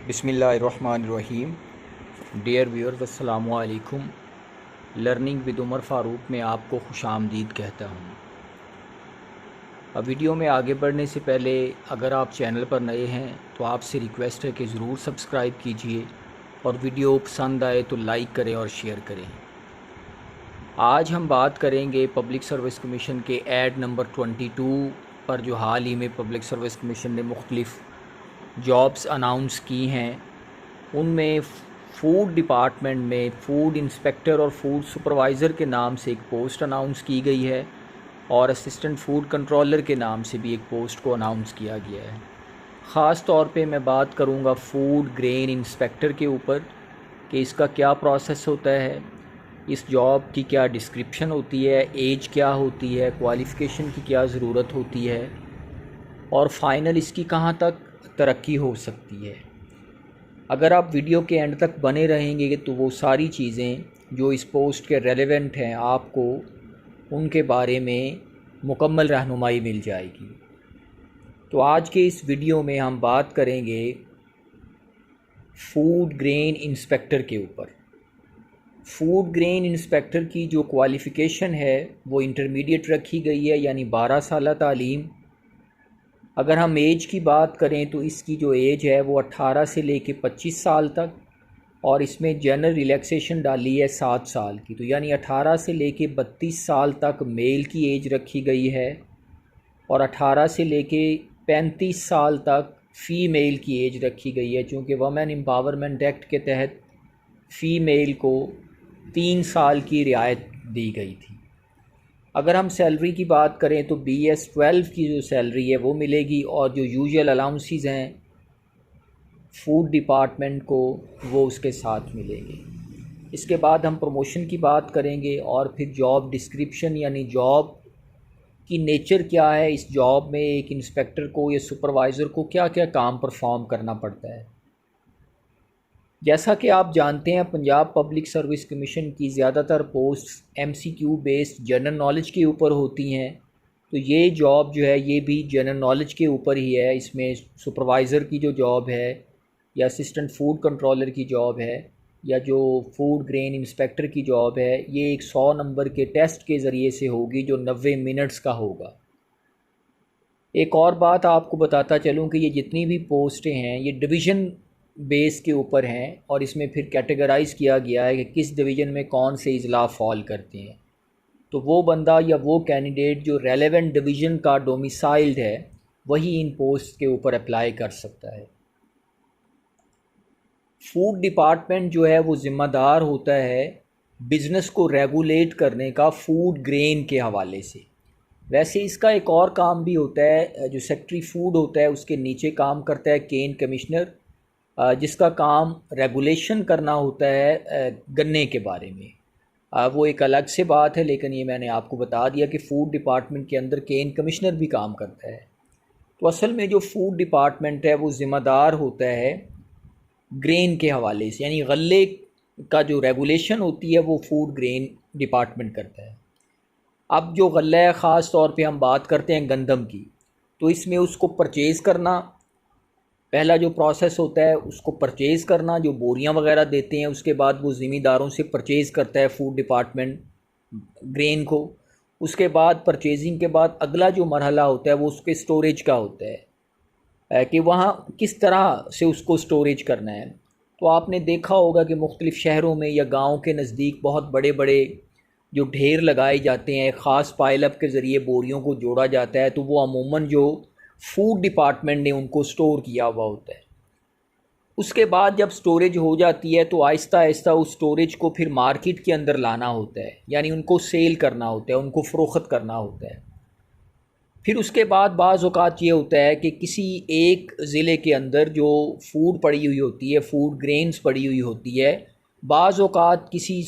बिस्मिल्लाहिर्रहमानिर्रहीम। Dear viewers, अस्सलामु अलैकुम। लर्निंग विद उमर फ़ारूक में आपको खुशामदीद कहता हूँ। अब वीडियो में आगे बढ़ने से पहले अगर आप चैनल पर नए हैं तो आपसे रिक्वेस्ट है कि ज़रूर सब्सक्राइब कीजिए और वीडियो पसंद आए तो लाइक करें और शेयर करें। आज हम बात करेंगे पब्लिक सर्विस कमीशन के ऐड नंबर 22 पर, जो हाल ही में पब्लिक सर्विस कमीशन ने मुख्तलिफ़ जॉब्स अनाउंस की हैं। उनमें फ़ूड डिपार्टमेंट में फ़ूड इंस्पेक्टर और फूड सुपरवाइज़र के नाम से एक पोस्ट अनाउंस की गई है और असिस्टेंट फ़ूड कंट्रोलर के नाम से भी एक पोस्ट को अनाउंस किया गया है। ख़ास तौर पे मैं बात करूँगा फ़ूड ग्रेन इंस्पेक्टर के ऊपर कि इसका क्या प्रोसेस होता है, इस जॉब की क्या डिस्क्रिप्शन होती है, एज क्या होती है, क्वालिफ़िकेशन की क्या ज़रूरत होती है और फ़ाइनल इसकी कहाँ तक तरक्की हो सकती है। अगर आप वीडियो के एंड तक बने रहेंगे तो वो सारी चीज़ें जो इस पोस्ट के रेलेवेंट हैं आपको उनके बारे में मुकम्मल रहनुमाई मिल जाएगी। तो आज के इस वीडियो में हम बात करेंगे फ़ूड ग्रेन इंस्पेक्टर के ऊपर। फ़ूड ग्रेन इंस्पेक्टर की जो क्वालिफ़िकेशन है वो इंटरमीडिएट रखी गई है, यानी 12 साल तालीम। अगर हम एज की बात करें तो इसकी जो एज है वो 18 से लेके 25 साल तक, और इसमें जनरल रिलैक्सेशन डाली है 7 साल की, तो यानी 18 से लेके 32 साल तक मेल की एज रखी गई है और 18 से लेके 35 साल तक फ़ीमेल की एज रखी गई है, चूँकि वुमेन एम्पावरमेंट एक्ट के तहत फ़ीमेल को 3 साल की रियायत दी गई थी। अगर हम सैलरी की बात करें तो BS12 की जो सैलरी है वो मिलेगी और जो यूजुअल अलाउंसेस हैं फूड डिपार्टमेंट को वो उसके साथ मिलेंगे। इसके बाद हम प्रमोशन की बात करेंगे और फिर जॉब डिस्क्रिप्शन, यानी जॉब की नेचर क्या है, इस जॉब में एक इंस्पेक्टर को या सुपरवाइज़र को क्या क्या काम परफॉर्म करना पड़ता है। जैसा कि आप जानते हैं, पंजाब पब्लिक सर्विस कमीशन की ज़्यादातर post MCQ based general knowledge के ऊपर होती हैं, तो ये जॉब जो है ये भी जनरल नॉलेज के ऊपर ही है। इसमें सुपरवाइज़र की जो जॉब है या असिस्टेंट फ़ूड कंट्रोलर की जॉब है या जो फूड ग्रेन इंस्पेक्टर की जॉब है, ये एक 100 नंबर के टेस्ट के ज़रिए से होगी जो 90 मिनट्स का होगा। एक और बात आपको बताता चलूँ कि ये जितनी भी पोस्टें हैं ये डिवीज़न बेस के ऊपर हैं और इसमें फिर कैटेगराइज़ किया गया है कि किस डिवीज़न में कौन से इजला फॉल करते हैं। तो वो बंदा या वो कैंडिडेट जो रेलेवेंट डिवीज़न का डोमिसाइल्ड है वही इन पोस्ट के ऊपर अप्लाई कर सकता है। फूड डिपार्टमेंट जो है वो ज़िम्मेदार होता है बिज़नेस को रेगुलेट करने का फूड ग्रेन के हवाले से। वैसे इसका एक और काम भी होता है, जो सेक्रेटरी फूड होता है उसके नीचे काम करता है केन कमिश्नर, जिसका काम रेगुलेशन करना होता है गन्ने के बारे में। वो एक अलग से बात है, लेकिन ये मैंने आपको बता दिया कि फ़ूड डिपार्टमेंट के अंदर केन कमिश्नर भी काम करता है। तो असल में जो फ़ूड डिपार्टमेंट है वो ज़िम्मेदार होता है ग्रेन के हवाले से, यानी गल्ले का जो रेगुलेशन होती है वो फूड ग्रेन डिपार्टमेंट करता है। अब जो गल्ला है, ख़ास तौर पे हम बात करते हैं गंदम की, तो इसमें उसको परचेज़ करना, पहला जो प्रोसेस होता है उसको परचेज़ करना, जो बोरियां वगैरह देते हैं उसके बाद वो ज़मींदारों से परचेज़ करता है फूड डिपार्टमेंट ग्रेन को। उसके बाद परचेजिंग के बाद अगला जो मरहला होता है वो उसके स्टोरेज का होता है कि वहाँ किस तरह से उसको स्टोरेज करना है। तो आपने देखा होगा कि मुख्तलिफ़ शहरों में या गाँव के नज़दीक बहुत बड़े बड़े जो ढेर लगाए जाते हैं, ख़ास पाइलअप के ज़रिए बोरियों को जोड़ा जाता है, तो वो अमूमन जो फूड डिपार्टमेंट ने उनको स्टोर किया हुआ होता है। उसके बाद जब स्टोरेज हो जाती है तो आहिस्ता आहिस्ता उस स्टोरेज को फिर मार्केट के अंदर लाना होता है, यानी उनको सेल करना होता है, उनको फ़रोख्त करना होता है। फिर उसके बाद बाज़ औक़ात ये होता है कि किसी एक ज़िले के अंदर जो फूड पड़ी हुई होती है, फूड ग्रेन्स पड़ी हुई होती है, बाज़ औक़ात किसी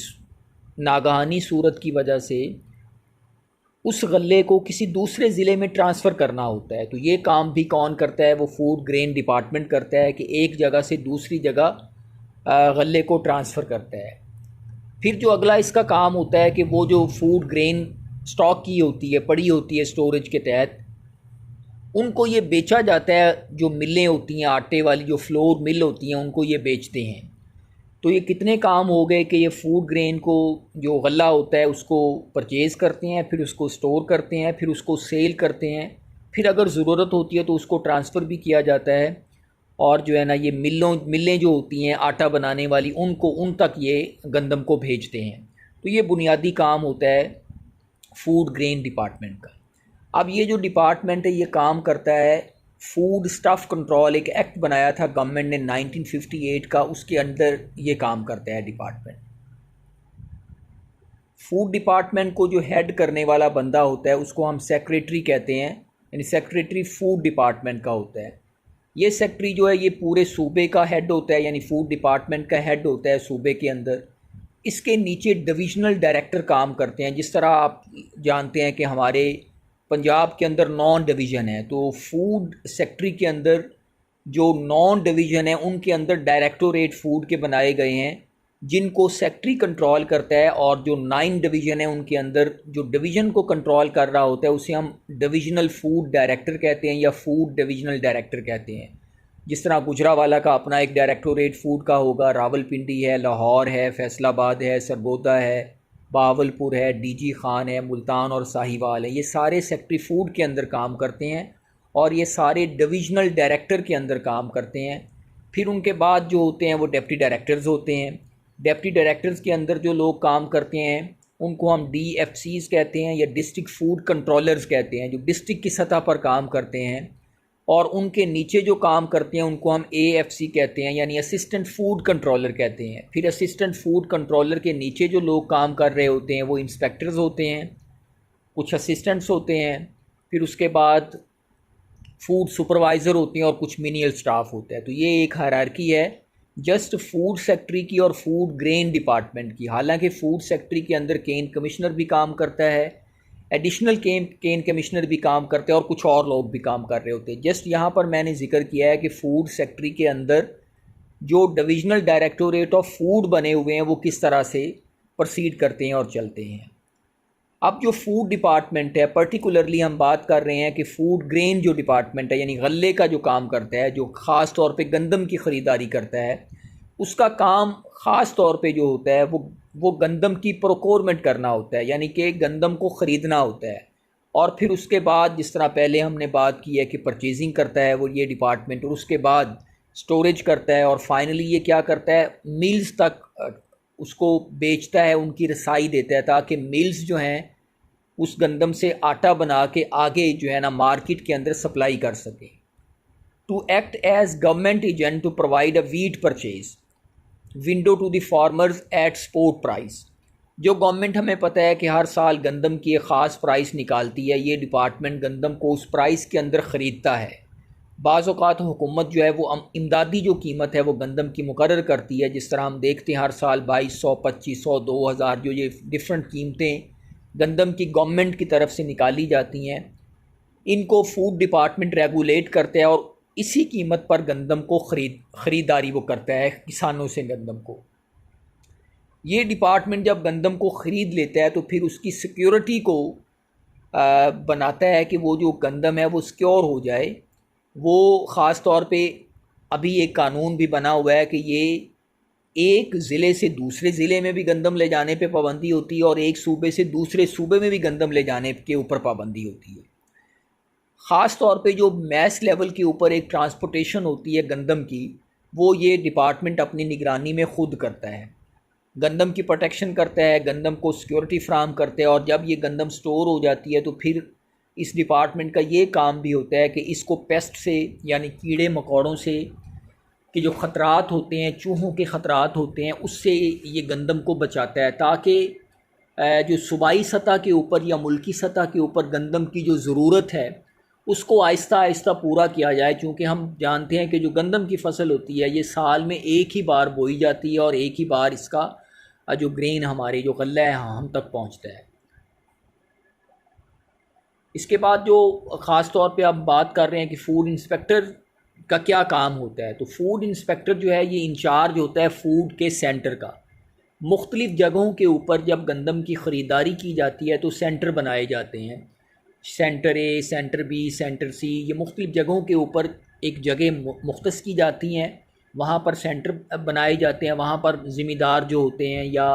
नागहानी सूरत की वजह से उस गल्ले को किसी दूसरे ज़िले में ट्रांसफ़र करना होता है। तो ये काम भी कौन करता है, वो फूड ग्रेन डिपार्टमेंट करता है कि एक जगह से दूसरी जगह गल्ले को ट्रांसफ़र करता है। फिर जो अगला इसका काम होता है कि वो जो फूड ग्रेन स्टॉक की होती है, पड़ी होती है स्टोरेज के तहत, उनको ये बेचा जाता है, जो मिलें होती हैं आटे वाली, जो फ्लोर मिल होती हैं, उनको ये बेचते हैं। तो ये कितने काम हो गए कि ये फूड ग्रेन को, जो गल्ला होता है, उसको परचेज़ करते हैं, फिर उसको स्टोर करते हैं, फिर उसको सेल करते हैं, फिर अगर ज़रूरत होती है तो उसको ट्रांसफ़र भी किया जाता है। और जो है ना, ये मिलें जो होती हैं आटा बनाने वाली, उनको उन तक ये गंदम को भेजते हैं। तो ये बुनियादी काम होता है फूड ग्रेन डिपार्टमेंट का। अब ये जो डिपार्टमेंट है ये काम करता है, फूड स्टफ़ कंट्रोल, एक एक्ट बनाया था गवर्नमेंट ने 1958 का, उसके अंदर ये काम करता है डिपार्टमेंट। फूड डिपार्टमेंट को जो हेड करने वाला बंदा होता है उसको हम सेक्रेटरी कहते हैं, यानी सेक्रेटरी फूड डिपार्टमेंट का होता है। ये सेक्रेटरी जो है ये पूरे सूबे का हेड होता है, यानी फूड डिपार्टमेंट का हेड होता है सूबे के अंदर। इसके नीचे डिविजनल डायरेक्टर काम करते हैं। जिस तरह आप जानते हैं कि हमारे पंजाब के अंदर 9 डिवीज़न है, तो फूड सेक्रेटरी के अंदर जो 9 डिवीज़न है उनके अंदर डायरेक्टोरेट फूड के बनाए गए हैं, जिनको सेक्रेटरी कंट्रोल करता है। और जो 9 डिवीज़न है उनके अंदर जो डिवीज़न को कंट्रोल कर रहा होता है उसे हम डिविजनल फूड डायरेक्टर कहते हैं या फूड डिविजनल डायरेक्टर कहते हैं। जिस तरह गुजरावाला का अपना एक डायरेक्टोरेट फूड का होगा, रावलपिंडी है, लाहौर है, फैसलाबाद है, सरगोदा है, बहावलपुर है, डीजी खान है, मुल्तान और साहिवाल है। ये सारे सेक्रेटरी फूड के अंदर काम करते हैं और ये सारे डिविजनल डायरेक्टर के अंदर काम करते हैं। फिर उनके बाद जो होते हैं वो डिप्टी डायरेक्टर्स होते हैं। डिप्टी डायरेक्टर्स के अंदर जो लोग काम करते हैं उनको हम DFCs कहते हैं या डिस्ट्रिक्ट फूड कंट्रोलर्स कहते हैं, जो डिस्ट्रिक्ट की सतह पर काम करते हैं। और उनके नीचे जो काम करते हैं उनको हम AFC कहते हैं, यानी असिस्टेंट फूड कंट्रोलर कहते हैं। फिर असिस्टेंट फूड कंट्रोलर के नीचे जो लोग काम कर रहे होते हैं वो इंस्पेक्टर्स होते हैं, कुछ असिस्टेंट्स होते हैं। फिर उसके बाद फूड सुपरवाइज़र होते हैं और कुछ मिनियल स्टाफ होता है। तो ये एक हायरार्की है जस्ट फूड सेक्रेटरी की और फूड ग्रेन डिपार्टमेंट की। हालांकि फूड सेक्रेटरी के अंदर केन कमिश्नर भी काम करता है, एडिशनल केन कमिश्नर भी काम करते हैं और कुछ और लोग भी काम कर रहे होते हैं। जस्ट यहाँ पर मैंने जिक्र किया है कि फूड सेक्रेटरी के अंदर जो डिविजनल डायरेक्टोरेट ऑफ फूड बने हुए हैं वो किस तरह से प्रोसीड करते हैं और चलते हैं। अब जो फूड डिपार्टमेंट है, पर्टिकुलरली हम बात कर रहे हैं कि फूड ग्रेन जो डिपार्टमेंट है, यानी गल्ले का जो काम करता है, जो ख़ास तौर पे गंदम की ख़रीदारी करता है, उसका काम ख़ास तौर पे जो होता है वो गंदम की प्रोक्योरमेंट करना होता है, यानी कि गंदम को ख़रीदना होता है। और फिर उसके बाद जिस तरह पहले हमने बात की है कि परचेजिंग करता है वो ये डिपार्टमेंट, और उसके बाद स्टोरेज करता है और फाइनली ये क्या करता है, मिल्स तक उसको बेचता है, उनकी रसाई देता है ताकि मिल्स जो हैं उस गंदम से आटा बना के आगे जो है ना मार्केट के अंदर सप्लाई कर सके। To act as government agent to provide a wheat purchase window to the farmers at support price. जो गवर्नमेंट, हमें पता है कि हर साल गंदम की एक ख़ास प्राइस निकालती है, ये डिपार्टमेंट गंदम को उस प्राइस के अंदर ख़रीदता है। बाज़ औक़ात हुकूमत जो है वो इमदादी जो कीमत है वो गंदम की मुकर्रर करती है। जिस तरह हम देखते हैं हर साल 2200, 2500, 2000 जो ये डिफरेंट कीमतें गंदम की गवर्नमेंट की तरफ से निकाली जाती हैं, इनको फूड डिपार्टमेंट रेगुलेट करता है और इसी कीमत पर गंदम को ख़रीदारी वो करता है किसानों से गंदम को। ये डिपार्टमेंट जब गंदम को ख़रीद लेता है तो फिर उसकी सिक्योरिटी को बनाता है कि वो जो गंदम है वो सिक्योर हो जाए। वो ख़ास तौर पे अभी एक कानून भी बना हुआ है कि ये एक ज़िले से दूसरे ज़िले में भी गंदम ले जाने पे पाबंदी होती है और एक सूबे से दूसरे सूबे में भी गंदम ले जाने के ऊपर पाबंदी होती है। ख़ास तौर पे जो मैस लेवल के ऊपर एक ट्रांसपोर्टेशन होती है गंदम की, वो ये डिपार्टमेंट अपनी निगरानी में ख़ुद करता है, गंदम की प्रोटेक्शन करता है, गंदम को सिक्योरिटी फ्राहम करता है। और जब ये गंदम स्टोर हो जाती है तो फिर इस डिपार्टमेंट का ये काम भी होता है कि इसको पेस्ट से, यानी कीड़े मकोड़ों से कि जो ख़तरात होते हैं, चूहों के ख़तरात होते हैं, उससे ये गंदम को बचाता है ताकि जो सूबाई सतह के ऊपर या मुल्की सतह के ऊपर गंदम की जो ज़रूरत है उसको आहिस्ता आहिस्ता पूरा किया जाए। चूँकि हम जानते हैं कि जो गंदम की फ़सल होती है ये साल में एक ही बार बोई जाती है और एक ही बार इसका जो ग्रेन हमारे जो गल्ला है हम तक पहुँचता है। इसके बाद जो ख़ास तौर पे आप बात कर रहे हैं कि फ़ूड इंस्पेक्टर का क्या काम होता है, तो फूड इंस्पेक्टर जो है ये इंचार्ज होता है फूड के सेंटर का। मुख्तलिफ़ जगहों के ऊपर जब गंदम की ख़रीदारी की जाती है तो सेंटर बनाए जाते हैं। सेंटर ए, सेंटर बी, सेंटर सी, ये मुख्तलिफ़ जगहों के ऊपर एक जगह मुख्तस की जाती हैं, वहाँ पर सेंटर बनाए जाते हैं। वहाँ पर ज़िम्मेदार जो होते हैं या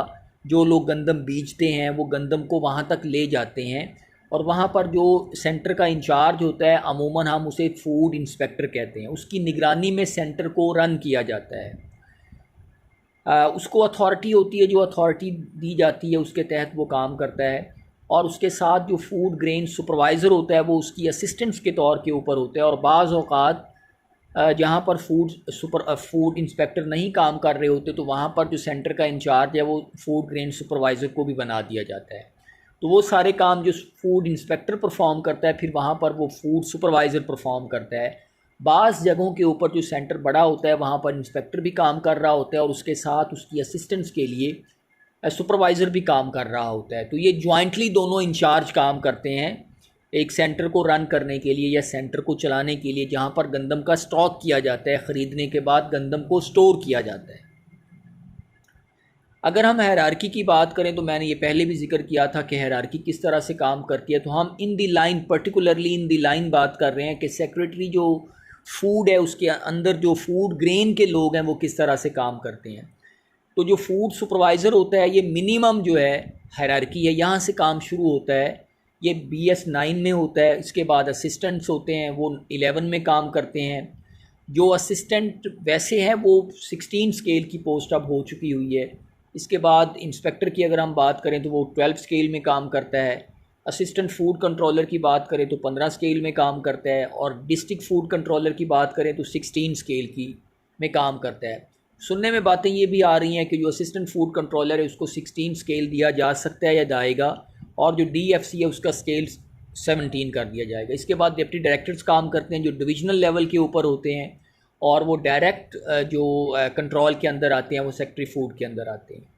जो लोग गंदम बीजते हैं वो गंदम को वहाँ तक ले जाते हैं, और वहाँ पर जो सेंटर का इंचार्ज होता है, अमूमन हम उसे फूड इंस्पेक्टर कहते हैं, उसकी निगरानी में सेंटर को रन किया जाता है। उसको अथॉरिटी होती है, जो अथॉरिटी दी जाती है उसके तहत वो काम करता है। और उसके साथ जो फूड ग्रेन सुपरवाइज़र होता है वो उसकी असिस्टेंट्स के तौर के ऊपर होता है। और बाज़ औक़ात जहाँ पर फूड इंस्पेक्टर नहीं काम कर रहे होते तो वहाँ पर जो सेंटर का इंचार्ज है वो फूड ग्रेन सुपरवाइज़र को भी बना दिया जाता है। तो वो सारे काम जो फूड इंस्पेक्टर परफॉर्म करता है फिर वहाँ पर वो फूड सुपरवाइज़र परफॉर्म करता है। बाज़ जगहों के ऊपर जो सेंटर बड़ा होता है वहाँ पर इंस्पेक्टर भी काम कर रहा होता है और उसके साथ उसकी असिस्टेंट्स के लिए सुपरवाइज़र भी काम कर रहा होता है। तो ये जॉइंटली दोनों इंचार्ज काम करते हैं एक सेंटर को रन करने के लिए या सेंटर को चलाने के लिए, जहाँ पर गंदम का स्टॉक किया जाता है, ख़रीदने के बाद गंदम को स्टोर किया जाता है। अगर हम हायरार्की की बात करें तो मैंने ये पहले भी जिक्र किया था कि हायरार्की किस तरह से काम करती है। तो हम in the line, particularly in the line बात कर रहे हैं कि सेक्रेटरी जो फूड है उसके अंदर जो फूड ग्रेन के लोग हैं वो किस तरह से काम करते हैं। तो जो फूड सुपरवाइज़र होता है ये मिनिमम जो है हायरार्की है, यहाँ से काम शुरू होता है। ये BS9 में होता है। इसके बाद असिस्टेंट्स होते हैं वो 11 में काम करते हैं। जो असिस्टेंट वैसे हैं वो 16 स्केल की पोस्ट अब हो चुकी हुई है। इसके बाद इंस्पेक्टर की अगर हम बात करें तो वो 12 स्केल में काम करता है। असिस्टेंट फूड कंट्रोलर की बात करें तो 15 स्केल में काम करता है, और डिस्ट्रिक्ट फूड कंट्रोलर की बात करें तो 16 स्केल की में काम करता है। सुनने में बातें ये भी आ रही हैं कि जो असिस्टेंट फूड कंट्रोलर है उसको 16 स्केल दिया जा सकता है या जाएगा, और जो DFC है उसका स्केल 17 कर दिया जाएगा। इसके बाद डिप्टी डायरेक्टर्स काम करते हैं जो डिविजनल लेवल के ऊपर होते हैं, और वो डायरेक्ट जो कंट्रोल के अंदर आते हैं वो सेक्रेटरी फूड के अंदर आते हैं।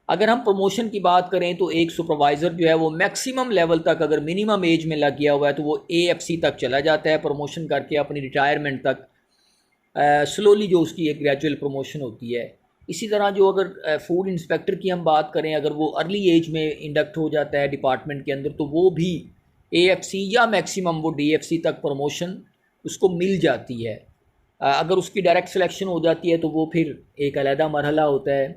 अगर हम प्रमोशन की बात करें तो एक सुपरवाइज़र जो है वो मैक्सिमम लेवल तक, अगर मिनिमम एज में लग गया हुआ है तो वो AFC तक चला जाता है प्रमोशन करके अपनी रिटायरमेंट तक। स्लोली जो उसकी एक ग्रेजुअल प्रमोशन होती है। इसी तरह जो अगर फूड इंस्पेक्टर की हम बात करें, अगर वो अर्ली एज में इंडक्ट हो जाता है डिपार्टमेंट के अंदर तो वो भी AFC या मैक्सिमम वो DFC तक प्रमोशन उसको मिल जाती है। अगर उसकी डायरेक्ट सिलेक्शन हो जाती है तो वो फिर एक अलहदा मरहला होता है,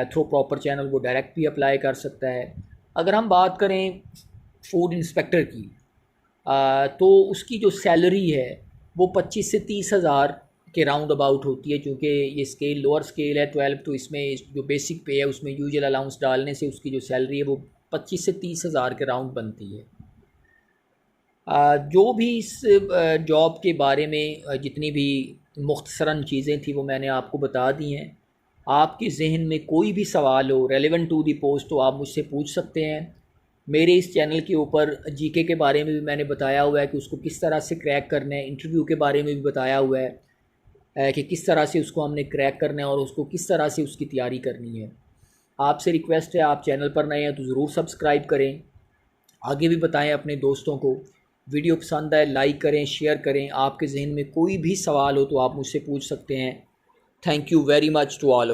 थ्रू प्रॉपर चैनल वो डायरेक्ट भी अप्लाई कर सकता है। अगर हम बात करें फूड इंस्पेक्टर की तो उसकी जो सैलरी है वो 25 से 30 हज़ार के राउंड अबाउट होती है। चूँकि ये स्केल लोअर स्केल है 12, तो इसमें जो बेसिक पे है उसमें यूजुअल अलाउंस डालने से उसकी जो सैलरी है वो 25 से 30 हज़ार के राउंड बनती है। जो भी इस जॉब के बारे में जितनी भी मुख्तसरन चीज़ें थी वो मैंने आपको बता दी हैं। आपके जहन में कोई भी सवाल हो रेलेवेंट टू दी पोस्ट तो आप मुझसे पूछ सकते हैं। मेरे इस चैनल के ऊपर GK के बारे में भी मैंने बताया हुआ है कि उसको किस तरह से क्रैक करना है। इंटरव्यू के बारे में भी बताया हुआ है कि किस तरह से उसको हमने क्रैक करना है और उसको किस तरह से उसकी तैयारी करनी है। आपसे रिक्वेस्ट है, आप चैनल पर नए हैं तो ज़रूर सब्सक्राइब करें, आगे भी बताएं अपने दोस्तों को। वीडियो पसंद आए लाइक करें, शेयर करें। आपके जहन में कोई भी सवाल हो तो आप मुझसे पूछ सकते हैं। Thank you very much to all of